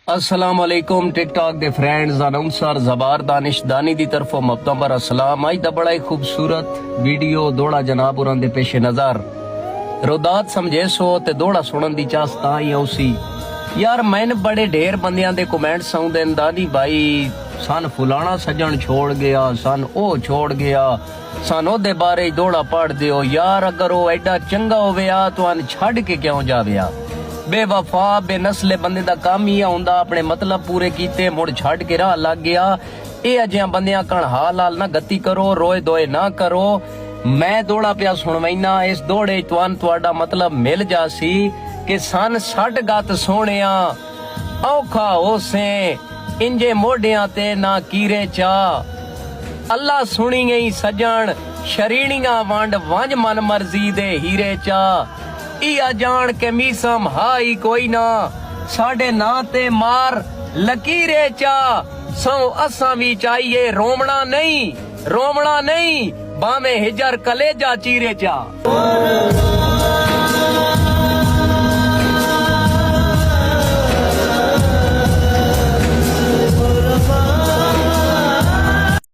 अस्सलाम वालेकुम टिकटॉक दे फ्रेंड्स अनउंसर जबार दानिशदानी दी तरफों मुतबर अस्सलाम। आज दा बड़ा ही खूबसूरत वीडियो दौड़ा जनाब उरन दे पेश नजर रोदात समझे सो ते दौड़ा सुनन दी चाहता ही उसी यार मैंने बड़े ढेर बंदियां दे कमेंट्स आउंदे दादी भाई सन फुलाना सजन छोड़ गया, सन ओ छोड़ गया, सन ओदे बारे दौड़ा पढ़ दियो यार। अगर वो एडा चंगा होवे तो अन छड़ के क्यों जावे? बेवफा बेनस्ले बंदे दा काम ही आउंदा अपने मतलब पूरे कीते मुड़ छड़ के राह लग गया। ए अजियां बंदियां कण हाल हाल ना गति करो, रोए दोए ना करो। मैं दौड़ा पिया सुनवाइना इस दौड़े तुआन तुआडा मतलब मिल जासी कि सन सट गत सोहणिया औखा होसे इंजे मोढियां ते ना कीरे चा। अल्लाह सुनी गई सजन शरीणियां वंड वंज मन मर्जी दे हीरे चा। इया जान के मीसम हाई कोई ना साडे ना ते मार लकीरे चा। सो असा भी चाहिए रोमना नहीं, रोमना नहीं, बामे हिजर कलेजा चीरे चा।